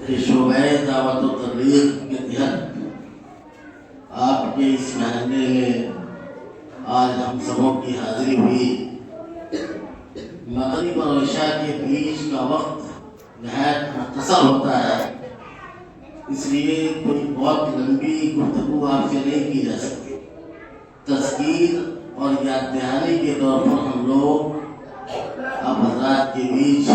کہ شعبۂ دعوت و تبلیغ کے تحت آپ کے اس محلے میں آج ہم سبوں کی حاضری ہوئی۔ مغرب اور عشاء کے بیچ کا وقت نہایت مختصر ہوتا ہے، اس لیے کوئی بہت لمبی گفتگو آپ سے نہیں کی جا سکتی۔ تذکیر اور یاد دہانی کے طور پر ہم لوگ آپ حضرات کے بیچ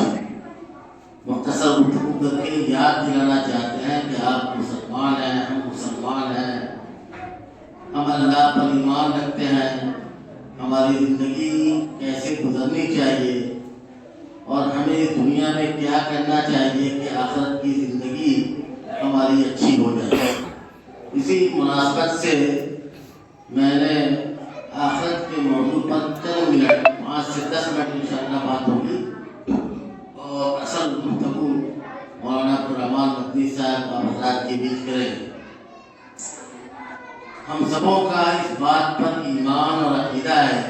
مختصر گفتگو کر کے یاد دلانا چاہتے ہیں کہ آپ مسلمان ہیں، ہم مسلمان ہیں، ہم اللہ پر ایمان رکھتے ہیں، ہماری زندگی کیسے گزرنی چاہیے اور ہمیں اس دنیا میں کیا کرنا چاہیے کہ آخرت کی زندگی ہماری اچھی ہو جائے۔ اسی مناسبت سے میں نے آخرت کے موضوع پر چند منٹ 5 سے 10 منٹ انشاءاللہ بات ہوگی اور اصل گفتگو مولانا عبدالرحمان مدنی صاحب اور حضرات کے بیچ کریں۔ ہم سبوں کا اس بات پر ایمان اور عقیدہ ہے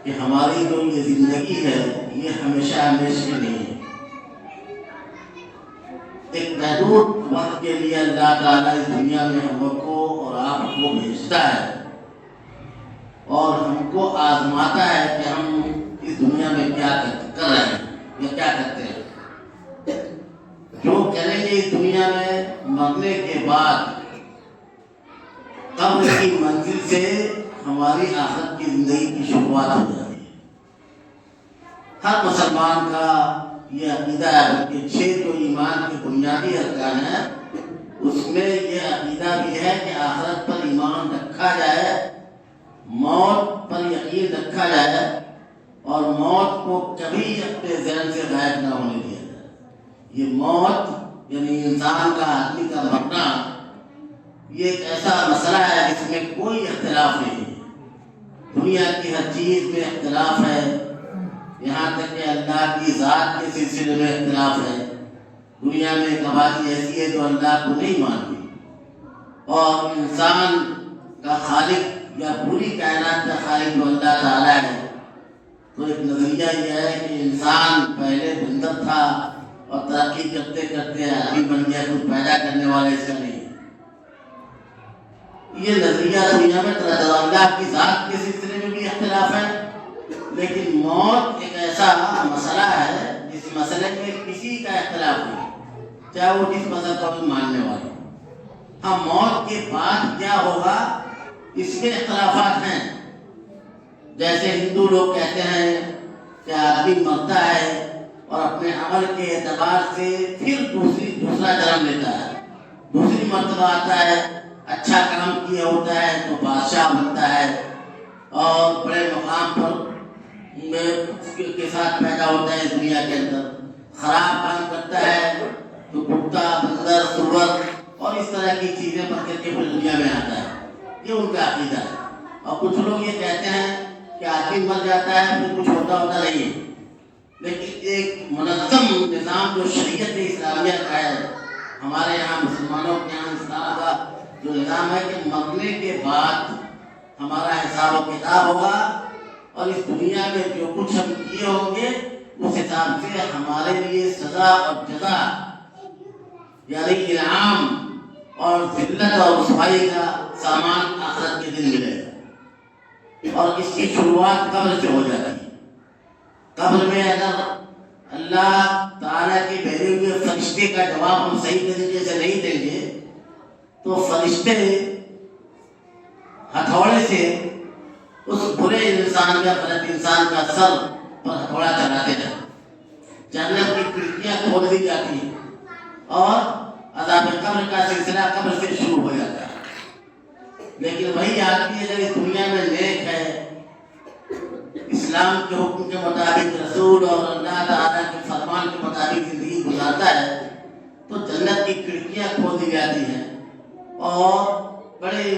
کہ ہماری جو یہ زندگی ہے یہ ہمیشہ ہمیشہ نہیں ہے۔ ایک محدود وقت کے لیے اللہ تعالیٰ اس دنیا میں ہم کو اور آپ کو بھیجتا ہے اور ہم کو آزماتا ہے کہ ہم اس دنیا میں کیا کر رہے ہیں یا کیا کرتے ہیں۔ جو کریں گے اس دنیا میں مرنے کے بعد قبر کی منزل سے ہماری آخرت کی زندگی کی شروعات ہو جاتی ہے۔ ہر مسلمان کا یہ عقیدہ ہے کہ 6 جو ایمان کے بنیادی ارکان ہیں اس میں یہ عقیدہ بھی ہے کہ آخرت پر ایمان رکھا جائے، موت پر یقین رکھا جائے اور موت کو کبھی اپنے ذہن سے غائب نہ ہونے دیا جائے۔ یہ موت یعنی انسان کا، آدمی کا مرنا، یہ ایک ایسا مسئلہ ہے جس میں کوئی اختلاف نہیں ہے۔ دنیا کی ہر چیز میں اختلاف ہے، یہاں تک کہ اللہ کی ذات کے سلسلے میں اختلاف ہے۔ دنیا میں ایک آبادی ایسی ہے جو اللہ کو نہیں مانتی اور انسان کا خالق یا پوری کائنات کا خالق جو اللہ تعالیٰ ہے، تو ایک نظریہ یہ ہے کہ انسان پہلے بندر تھا اور ترقی کرتے کرتے آدمی بن گیا، کچھ پیدا کرنے والا اس کا نہیں ہے۔ یہ نظریہ دنیا میں اللہ کی ذات کے سلسلے میں بھی اختلاف ہے، لیکن موت ایک ایسا مسئلہ ہے جس مسئلے میں کسی کا اختلاف نہیں، چاہے وہ جس مذہب کو بھی ماننے والے۔ ہاں، موت کے بعد کیا ہوگا اس میں اختلافات ہیں۔ جیسے ہندو لوگ کہتے ہیں کہ آدمی مرتا ہے اور اپنے عمل کے اعتبار سے پھر دوسرا جنم لیتا ہے، دوسری مرتبہ آتا ہے، اچھا کام کیا ہوتا ہے تو بادشاہ بنتا ہے اور بڑے مقام پر کے ساتھ پیدا ہوتا ہے دنیا کے اندر۔ خراب کام کرتا ہے تو کتا، بندر، سور اور اس طرح کی چیزیں پکڑ کے پھر دنیا میں آتا ہے۔ یہ ان کا عقیدہ ہے۔ اور کچھ لوگ یہ کہتے ہیں کہ آدمی مر جاتا ہے پھر کچھ ہوتا نہیں ہے، لیکن ایک منظم نظام جو شریعت اسلامیہ کا ہے، ہمارے یہاں مسلمانوں کے یہاں اسلام کا جو نظام ہے کہ مرنے کے بعد ہمارا حساب و کتاب ہوگا اور اس دنیا میں جو کچھ ہم کیے ہوں گے اس حساب سے ہمارے لیے سزا اور جزا یعنی انعام اور ذلت اور رسوائی کا سامان آخرت کے دن ملے گا۔ اور اس کی شروعات قبر سے ہو جاتی ہے۔ قبر میں اگر اللہ تعالیٰ کے بھیجے ہوئے فرشتے کا جواب ہم صحیح طریقے سے نہیں دیں گے تو فرشتے ہتھوڑے سے اس برے انسان کا، غلط انسان کا سر پر ہتھوڑا چلاتے ہیں، جہنم کی کھڑکیاں کھول دی جاتی ہیں اور عذاب قبر کا سلسلہ قبر سے شروع ہو جاتا ہے۔ لیکن وہی آدمی اگر اس دنیا میں نیک ہے، اسلام کے حکم کے مطابق، رسول اور اللہ تعالیٰ کے فرمان کے مطابق زندگی گزارتا ہے تو جنت کی کھڑکیاں کھول دی جاتی ہیں اور بڑے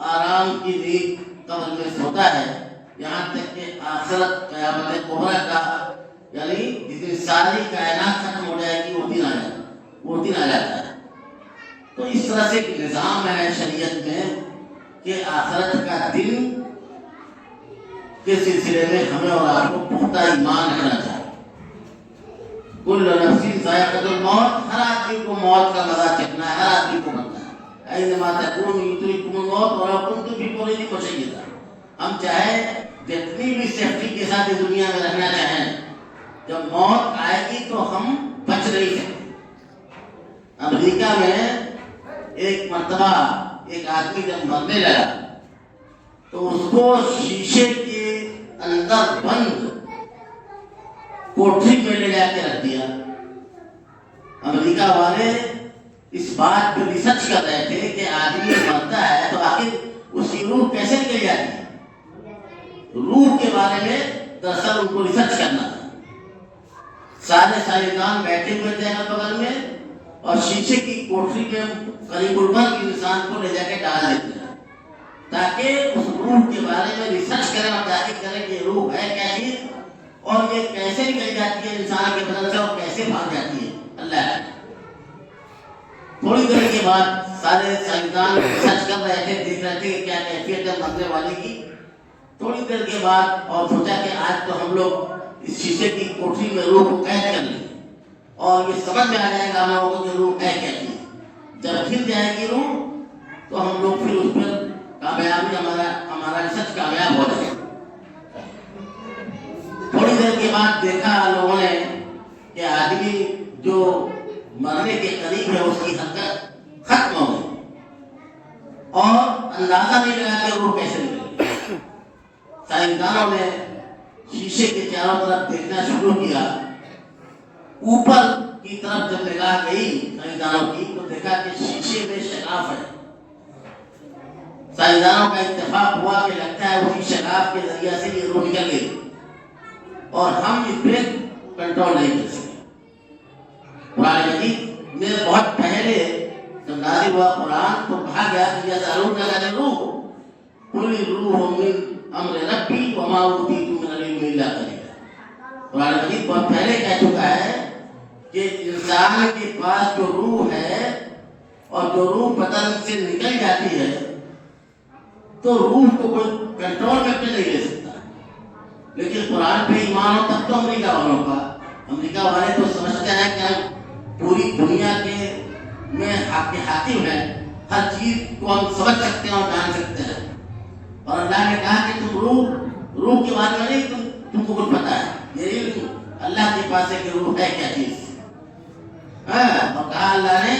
آرام کی نیند قبر میں سوتا ہے، یہاں تک کہ آخرت قیامت کبریٰ کا یعنی جس دن ساری کائنات ختم ہو جائے گی وہ دن آ جاتا ہے۔ تو اس طرح سے ایک نظام ہے شریعت میں کہ آخرت کا دن کے سلسلے میں ہمیں اور آپ کو پختہ ایمان رکھنا چاہیے۔ کل نفس ذائقۃ الموت، ہر آدمی کو موت کا مزہ چکھنا ہے، ہر آدمی کو مرنا ہے۔ اینما تکونوا یدرککم الموت ولو کنتم فی بروج مشیدہ۔ ہم چاہے جتنی بھی سیفٹی کے ساتھ اس دنیا میں رہنا چاہیں، جب موت آئے گی تو ہم بچ نہیں سکتے۔ امریکہ میں ایک مرتبہ ایک آدمی جب مرنے لگا تو اس کو شیشے کے اندر بند کوٹری میں لے جا کے رکھ دیا۔ امریکہ والے اس بات پہ ریسرچ کر رہے تھے کہ آدمی مرتا ہے تو آخر اس کی روح کیسے نکل جاتی ہے۔ روح کے بارے میں دراصل ان کو ریسرچ کرنا تھا۔ سارے سائنسدان بیٹھے ہوئے تھے اگل بغل میں اور شیشے کی کوٹری میں قریب المرء انسان کو لے جا کے ڈال دیتے ہیں تاکہ اس روح کے بارے میں ریسرچ کریں اور تحقیق کریں کہ روح ہے کیا چیز اور یہ کیسے نکل جاتی ہے انسان کے بدن سے اور کیسے بھاگ جاتی ہے اللہ ہے۔ تھوڑی دیر کے بعد سارے سائنسدان ریسرچ کر رہے تھے، دیکھ رہے تھے کہ کیا کیفیت ہے مرنے والے کی۔ تھوڑی دیر کے بعد اور سوچا کہ آج تو ہم لوگ اس شیشے کی کوٹری میں روح کو قید کر لیں اور یہ سمجھ میں آ جائے گا ہم لوگوں کو کہ روح ہے کیا چیز۔ جب کھل جائے گی روح تو ہم لوگ پھر اس پر کامیابی ہمارا ریسرچ کامیاب ہو جائے۔ تھوڑی دیر کے بعد دیکھا لوگوں نے کہ آدمی جو مرنے کے قریب ہے اس کی حرکت ختم ہو گئی اور اندازہ نہیں لگا کہ روح کیسے نکلے۔ سائنسدانوں نے شیشے کے چاروں طرف دیکھنا شروع کیا۔ اوپر کی طرف جب نگاہ گئی سائنسدانوں کی تو دیکھا کہ شیشے میں شگاف ہے۔ سائنسدانوں کا اتفاق ہوا کہ لگتا ہے اسی شگاف کے ذریعے سے یہ روح نکل گئی اور ہم اس پہ کنٹرول نہیں کر سکتے۔ قرآن مجید میں بہت پہلے جب نازل ہوا قرآن تو کہا گیا کہ یسألونک عن الروح قل الروح من امر ربی وما اوتیتم من العلم الا قلیلا۔ قرآن مجید بہت پہلے کہہ چکا ہے کہ انسان کے پاس جو روح ہے اور جو روح بدن سے نکل جاتی ہے تو روح کو کوئی کنٹرول میں نہیں لے سکتا۔ لیکن قرآن پہ ایمان ہو تب تو امریکہ والوں کا، امریکہ والے تو سمجھتے ہیں کہ ہم پوری دنیا کے میں حاکم ہیں، ہر چیز کو ہم سمجھ سکتے ہیں اور جان سکتے ہیں۔ اور اللہ نے کہا کہ تم روح کے بارے میں نہیں تم کو کچھ پتا ہے، یہ علم اللہ کے پاس ہے کہ روح ہے کیا چیز۔ اور کہا اللہ نے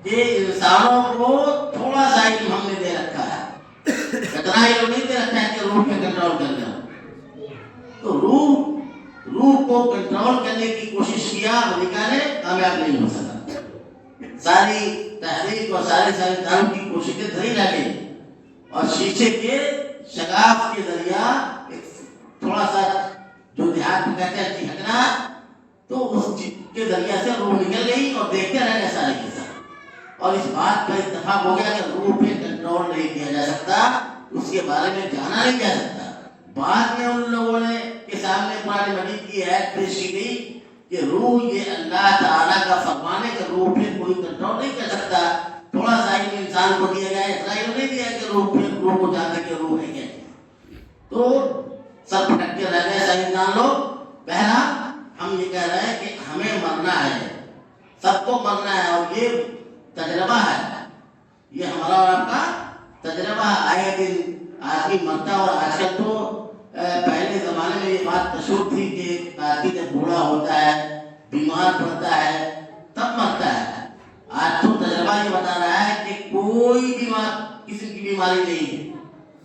کہ انسانوں کو تھوڑا سا علم ہم نے دے رکھا ہے، اتنا علم نہیں دے رکھا ہے کہ روح پہ کنٹرول کر لیں۔ تو روح کو کنٹرول کرنے کی کوشش کیا، امریکہ نے کامیاب نہیں ہو سکا۔ ساری تحقیق اور سارے سائنسدانوں کی کوششیں دھری رہ گئی اور شیشے کے شگاف کے ذریعہ تھوڑا سا جو دیہات میں کہتے ہیں چہکنا، تو اس کے ذریعے سے روح نکل گئی اور دیکھتے رہ گئے سارے کے ساتھ۔ اور اس بات پر اتفاق ہو گیا کہ روح پہ کنٹرول نہیں کیا جا سکتا، اس کے بارے میں جانا نہیں جا سکتا۔ بعد میں ان لوگوں نے کے سامنے قرآن مجید کی آیت پیش کی گئی کہ روح یہ اللہ تعالیٰ کا فرمان ہے کہ روح پہ کوئی کنٹرول نہیں کر سکتا۔ تھوڑا سا علم انسان کو دیا گیا، اتنا علم نہیں دیا کہ روح کو جان سکے روح ہے کیا۔ تو سب پھٹک کے رہ گئے سائنسدان لوگ۔ بہرحال ہم یہ کہہ رہے ہیں کہ ہمیں مرنا ہے، سب کو مرنا ہے اور یہ تجربہ ہے، یہ ہمارا اور آپ کا تجربہ ہے۔ آئے دن آدمی مرتا، اور آج کل تو پہلے زمانے میں یہ بات مشہور تھی کہ آدمی جب بوڑھا ہوتا ہے، بیمار پڑتا ہے تب مرتا ہے۔ آج تو تجربہ یہ بتا رہا ہے کہ کوئی بیمار کسی کی بیماری نہیں ہے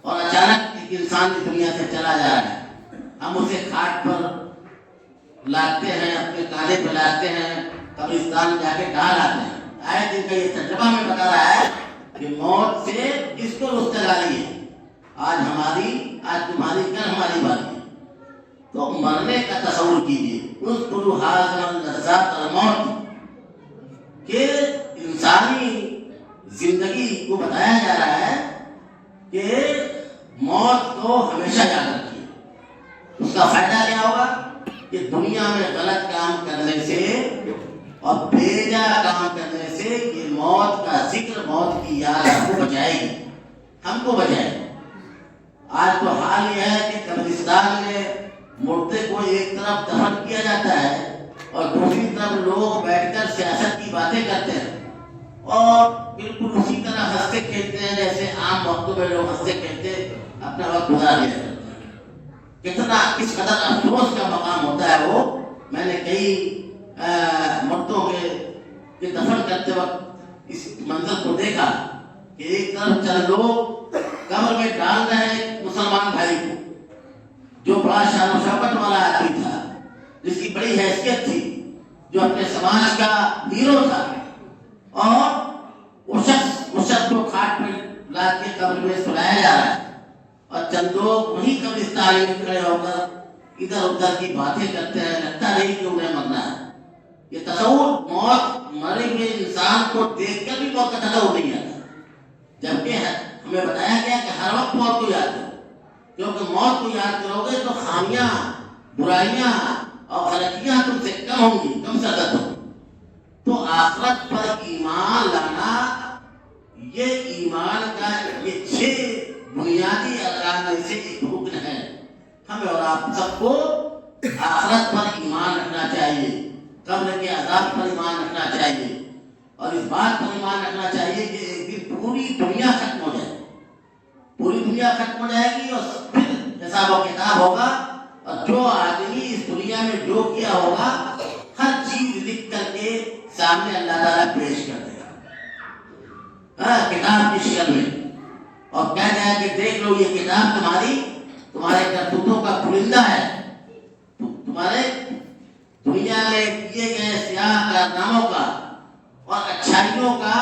اور اچانک ایک انسان کی دنیا سے چلا جا رہا ہے، ہم اسے کھاٹ پر لاتے ہیں، اپنے کاندھے پہ لاتے ہیں، قبرستان میں جا کے ڈال آتے ہیں۔ آئے دن کا یہ تجربہ ہمیں بتا رہا ہے کہ موت سے کس کو رستگاری ہے، آج ہماری، آج تمہاری، کل ہماری باری ہے۔ تو مرنے کا تصور کیجیے، اذکروا ھذا اللذات الموت، کہ انسانی زندگی کو بتایا جا رہا ہے کہ موت کو ہمیشہ یاد رکھیے۔ اس کا فائدہ کیا ہوگا کہ دنیا میں غلط کام کرنے سے اور بےجا کام کرنے سے یہ موت کا ذکر، موت کی یاد آپ کو بچائے گی، ہم کو بچائے گی۔ آج تو حال یہ ہے کہ قبرستان میں مردے کو ایک طرف دفن کیا جاتا ہے اور دوسری طرف لوگ بیٹھ کر سیاست کی باتیں کرتے ہیں اور بالکل اسی طرح ہنستے کھیلتے ہیں جیسے عام وقتوں میں لوگ ہنستے کھیلتے اپنا وقت گزار لیا کرتے ہیں. کتنا کس قدر افسوس کا مقام ہوتا ہے وہ. میں نے کئی مردوں کے دفن کرتے وقت اس منظر کو دیکھا کہ ایک طرف چند لوگ قبر میں ڈال رہے ہیں مسلمان بھائی کو جو بڑا شان و شوکت والا آدمی تھا, جس کی بڑی حیثیت تھی, جو اپنے سماج کا ہیرو تھا, اور اس شخص کو کھاٹ پہ لا کے قبر میں سلایا جا رہا ہے اور چند لوگ وہی قبرستان میں کھڑے ہو کر ادھر ادھر کی باتیں کرتے ہیں. لگتا نہیں کہ انہیں مرنا ہے. یہ تصور موت مرے ہوئے انسان کو دیکھ کر بھی موت کا تصور نہیں آتا, جبکہ ہمیں بتایا گیا کہ ہر وقت موت کو یاد کرو, کیونکہ موت کو یاد کرو گے تو خامیاں, برائیاں اور غلطیاں تم سے کم ہوں گی, کم زیادہ ہوگی. تو آخرت پر ایمان لانا یہ ایمان کا یہ 6 بنیادی ارکان میں سے ایک رکن ہے. ہمیں اور آپ سب کو آخرت پر ایمان رکھنا چاہیے, قبر کے عذاب پر ایمان رکھنا چاہیے, اور اس بات پر ایمان رکھنا چاہیے کہ ایک دن پوری دنیا ختم ہو جائے, پوری دنیا ختم ہو جائے گی اور پھر حساب و کتاب ہوگا, اور جو آدمی اس دنیا میں جو کیا ہوگا ہر چیز لکھ کر کے سامنے اللہ تعالیٰ پیش کر دے گا کتاب کی شکل میں, اور کہہ دے کہ دیکھ لو یہ کتاب تمہارے کرتوتوں کا پرندہ ہے, تمہارے دنیا میں کیے گئے سیاہ کارناموں کا اور اچھائیوں کا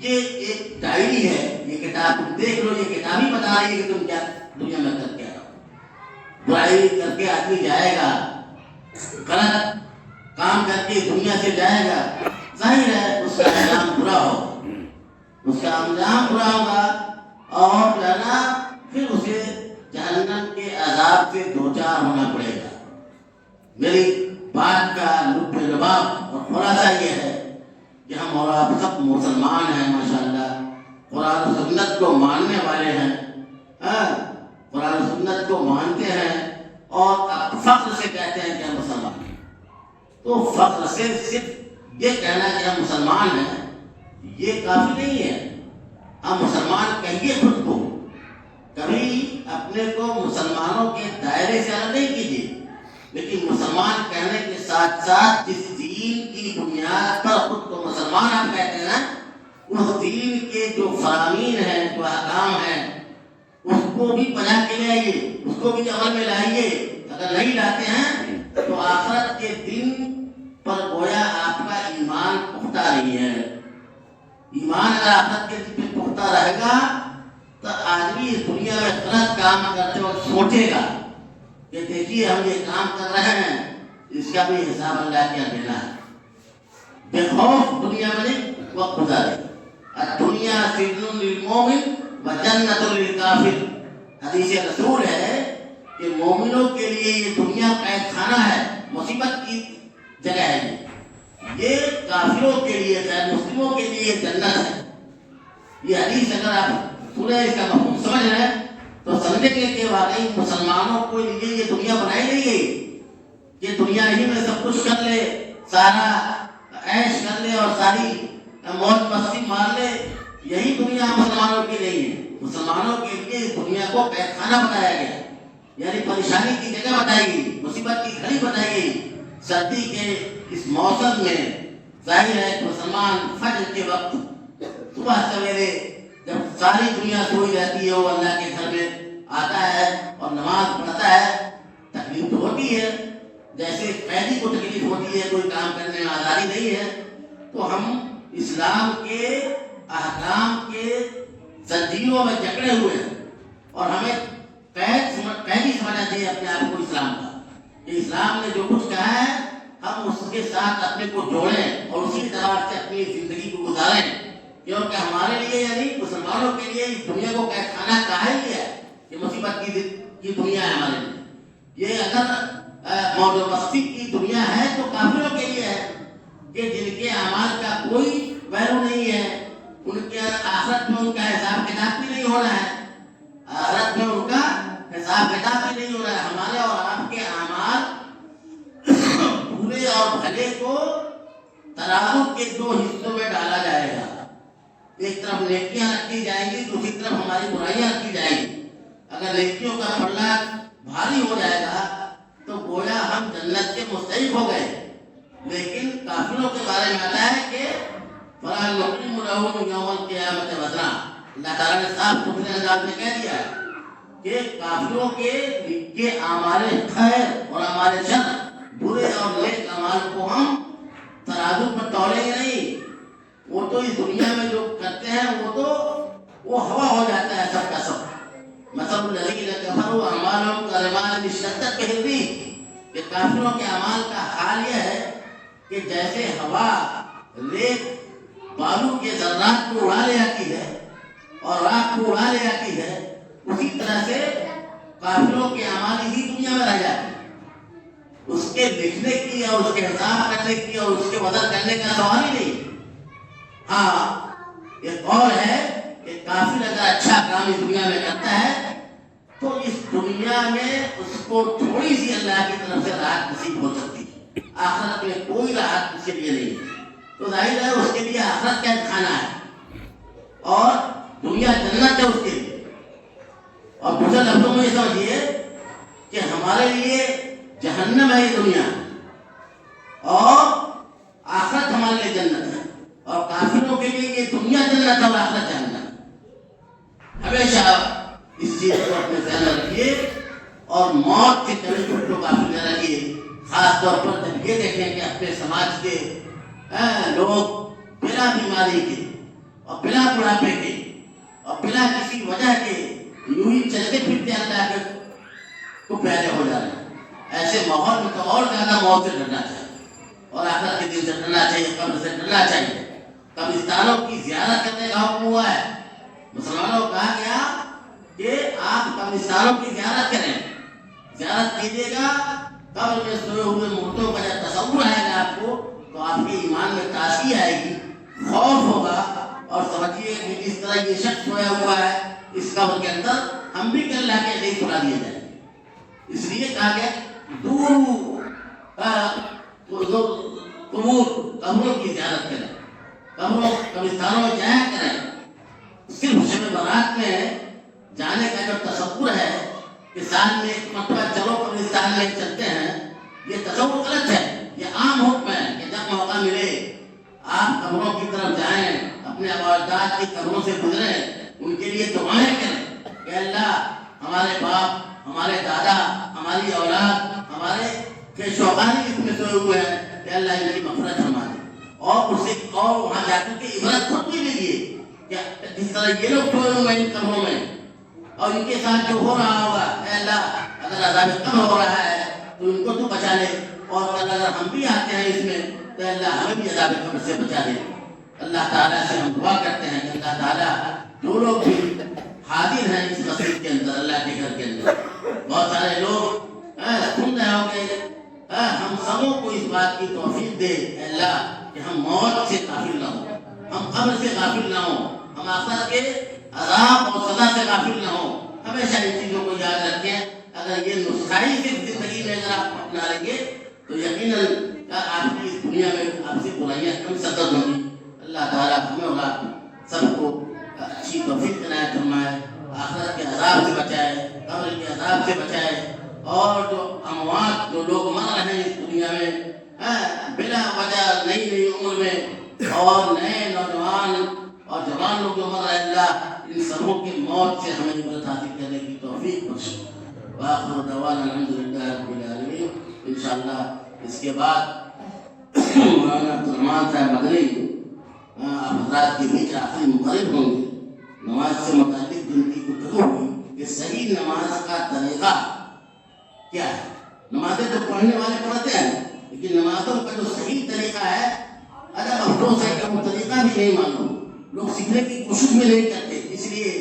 یہ ایک ڈائری ہے. یہ کتاب تم دیکھ لو, یہ کتاب ہی بتا رہی ہے کہ تم کیا دنیا میں کر کے آؤ. برائی کر کے آدمی جائے گا, غلط کام کر کے دنیا سے جائے گا, ظاہر ہے اس کا انجام برا ہوگا, اس کا انجام برا ہوگا, اور جانا پھر اسے جہنم کے عذاب سے دوچار ہونا پڑے گا. میری بات کا لب لباب اور خلاصہ یہ ہے کہ ہم اور آپ سب مسلمان ہیں ماشاءاللہ, قرآن و سنت کو ماننے والے ہیں, قرآن و سنت کو مانتے ہیں اور فخر سے کہتے ہیں کہ ہم مسلمان ہیں. تو فخر سے صرف یہ کہنا کہ ہم مسلمان ہیں یہ کافی نہیں ہے. ہم مسلمان کہیے خود کو, کبھی اپنے کو مسلمانوں کے دائرے سے الگ نہیں کیجیے, لیکن مسلمان کہنے کے ساتھ ساتھ جس دین کی بنیاد پر خود کو مسلمان آپ کہتے ہیں اس دین کے جو فرامین ہیں, جو احکام ہیں, اس کو بھی بنا کے لے آئیے, اس کو بھی عمل میں لائیے. اگر نہیں لاتے ہیں تو آخرت کے دن پر گویا آپ کا ایمان پختہ نہیں ہے. ایمان اگر آخرت کے دن پہ پختہ رہے گا تو آدمی اس دنیا میں غلط کام کرتے وقت سوچے گا کہ دیکھیے ہم یہ کام کر رہے ہیں, اس کا بھی حساب اللہ کیا دینا ہے. بے خوف دنیا میں نہیں وقت گزارے. الدنیا سجن للمومن و جنت للکافر. حدیث رسول ہے کہ مومنوں کے لیے یہ دنیا قید خانہ ہے, مصیبت کی جگہ ہے. یہ کافروں کے لیے, غیر مسلموں کے لیے جنت ہے. یہ حدیث اگر آپ سنیں, اس کا مفہوم سمجھ رہے ہیں تو سمجھیں گے کہ واقعی مسلمانوں کو لیے یہ دنیا بنائی نہیں گئی کہ دنیا ہی میں سب کچھ کر لے, سارا عیش کر لے اور ساری موج مستی مار لے. یہی دنیا مسلمانوں کی نہیں ہے. مسلمانوں کے لیے اس دنیا کو قید خانہ بتایا گیا, یعنی پریشانی کی جگہ بتائی گئی, مصیبت کی گھڑی بتائی گئی. سردی کے اس موسم میں ظاہر ہے کہ مسلمان فجر کے وقت صبح سویرے جب ساری دنیا سوئی رہتی ہے وہ اللہ کے گھر میں آتا ہے اور نماز پڑھتا ہے. تکلیف تو ہوتی ہے, جیسے قیدی کو تکلیف ہوتی ہے, کوئی کام کرنے میں آزادی نہیں ہے. تو ہم اسلام کے احکام کے زنجیروں میں جکڑے ہوئے ہیں اور ہمیں قیدی سمجھنا چاہیے اپنے آپ کو اسلام کا. کہ اسلام نے جو کچھ کہا ہے ہم اس کے ساتھ اپنے کو جوڑیں اور اسی طرح سے اپنی زندگی کو گزاریں, کیونکہ ہمارے لیے یعنی مسلمانوں کے لیے اس دنیا کو قید خانہ کہا ہی ہے. یہ مصیبت کی دنیا ہے ہمارے لیے. یہ اگر موج و مستی کی دنیا ہے تو کافروں کے لیے ہے کہ جن کے اعمال کا کوئی ویلو نہیں ہے, ان کے آخرت میں ان کا حساب کتاب بھی نہیں ہو رہا ہے, آخرت میں ان کا حساب کتاب بھی نہیں ہو رہا ہے. ہمارے اور آپ کے اعمال پورے اور بھلے کو ترازو کے دو حصوں میں ڈالا جائے گا، ایک طرف نیکیاں رکھی جائیں گی، دوسری طرف ہماری برائیاں رکھی جائیں گی۔ اگر نیکیوں کا پلڑا بھاری ہو جائے گا تو گویا ہم جنت کے مستحق ہو گئے، لیکن کافروں کے بارے میں آتا ہے کہ فَلَا نُقِيمُ لَهُمْ يَوْمَ الْقِيَامَةِ وَزْنًا۔ اللہ تعالیٰ نے صاف ستھرے انداز میں کہہ دیا ہے کہ کافروں کے اعمال خیر اور اعمال شر، برے اور نیک اعمال کو ہم ترازو پر تولیں گے نہیں۔ وہ تو اس دنیا میں جو کرتے ہیں وہ ہوا ہو جاتا ہے سب کا سب۔ مثل الذین کفروا اعمالهم کرماد اشتدت بہ الریح، کہ کافروں کے اعمال کا حال یہ ہے کہ جیسے ہوا ریت بالو کے ذرات کو اڑا لے جاتی ہے اور راکھ کو اڑا لے جاتی ہے، اسی طرح سے کافروں کے اعمال اسی دنیا میں رہ جاتے ہیں۔ اس کے لکھنے کی اور اس کے حساب کرنے کی اور اس کے وزن کرنے کا سوال ہی نہیں۔ ہاں ایک اور ہے کہ کافر اگر اچھا کام اس دنیا میں کرتا ہے تو اس دنیا میں اس کو تھوڑی سی اللہ کی طرف سے راحت نصیب ہو سکتی ہے، آخرت میں کوئی راحت اس کے لیے نہیں۔ تو ظاہر ہے اس کے لیے آخرت کا کھانا ہے اور دنیا جنت ہے اس کے لیے۔ اور دوسرے لفظوں میں یہ سمجھیے کہ ہمارے لیے جہنم ہے یہ دنیا اور آخرت ہمارے لیے جنت ہے، اور کافروں کے لیے یہ دنیا جنت اور آخرت جہنم۔ ہمیشہ اس چیز کو اپنے ذہن میں رکھیے اور موت کے قریب کو کافی نہ رکھیے، خاص طور پر جب یہ دیکھیں کہ اپنے سماج کے لوگ بلا بیماری کے اور بلا بڑھاپے کے اور بلا کسی وجہ کے یوں ہی چلتے پھرتے اللہ کے کو پیارے ہو جا رہے ہیں، ایسے ماحول میں تو اور زیادہ موت سے ڈرنا چاہیے اور آخرت کے دن سے ڈرنا چاہیے، قبر سے ڈرنا چاہیے۔ قبرستانوں کی زیارت کرنے کا حکم ہوا ہے، مسلمانوں کو کہا گیا کہ آپ قبرستانوں کی زیارت کریں، زیارت کیجیے گا۔ قبر میں سوئے ہوئے مردوں کا جب تصور آئے گا آپ کو تو آپ کے ایمان میں تازگی آئے گی، خوف ہوگا، اور سمجھیے کہ جس طرح یہ شخص سویا ہوا ہے اس قبر کے اندر، ہم بھی کل اللہ کے علیہ سنا دیے جائیں گے۔ اس لیے کہا گیا قبروں کی زیارت کریں، قبرستانوں میں جایا کریں۔ صرف شب برات میں جانے کا جو تصور ہے کہ سال میں ایک مرتبہ چلو قبرستان میں چلتے ہیں، یہ تصور غلط ہے۔ یہ عام حکم ہے کہ جب موقع ملے آپ قبروں کی طرف جائیں، اپنے اجداد کی قبروں سے گزریں، ان کے لیے دعائیں کریں کہ اللہ ہمارے باپ، ہمارے دادا، ہماری اولاد، ہمارے کے شوہر اس میں سوئے ہوئے ہیں کہ اللہ ان کی مغفرت فرما دے، اور اسے اور وہاں جا کر کے عبرت خود بھی لیجیے کہ جس طرح یہ لوگ سوئے ہوئے ہیں ان قبروں میں اور ان کے ساتھ جو ہو رہا ہوگا، اے اللہ اگر عذاب کم ہو رہا ہے تو ان کو تو بچا لے، اور اگر ہم بھی آتے ہیں اس میں تو اللہ ہمیں بھی عذاب قبر سے بچا لے۔ اللہ تعالیٰ سے ہم دعا کرتے ہیں کہ اللہ تعالیٰ جو لوگ بھی حاضر ہیں اس مسجد کے اندر، اللہ کے گھر کے اندر بہت سارے لوگ سن رہے ہوں گے، ہم سبوں کو اس بات کی توفیق دے اے اللہ کہ ہم موت سے غافل نہ ہوں، ہم قبر سے غافل نہ ہوں، ہم آخرت کے عذاب اور سزا سے غافل نہ ہوں۔ ہمیشہ ان چیزوں کو یاد رکھیں۔ اگر یہ نسخہ ہی صرف زندگی میں اگر آپ اپنا لیں گے تو یقیناً آپ کی اس دنیا میں آپ سے برائیاں کم سرد ہوں گی۔ اللہ تعالیٰ ہمیں اور آپ سب کو اچھی توفیق عنایت فرمائے، آخرت کے عذاب سے بچائے، قبر کے عذاب سے بچائے، اور جو اموات جو لوگ مر رہے ہیں اس دنیا میں بلا وجہ نئی نئی عمر میں، اور نئے نوجوان اور جوان لوگ جو مر رہے ہیں، اللہ ان سبوں کی موت سے ہمیں عبرت حاصل کرنے کی توفیق بخشے۔ وآخر دعوانا الحمدللہ رب العالمین۔ انشاءاللہ اس کے بعد مولانا عبدالرحمن صاحب مدنی آپ حضرات کے بیچ آخری مقرر ہوں گے۔ نماز سے متعلق جن کی گفتگو ہوئی کہ صحیح نماز کا طریقہ کیا ہے۔ نمازیں تو پڑھنے والے پڑھتے ہیں، لیکن نمازوں کا جو صحیح طریقہ ہے، اگر افسوس ہے کہ وہ طریقہ بھی نہیں معلوم، لوگ سیکھنے کی کوشش بھی نہیں کرتے، اس لیے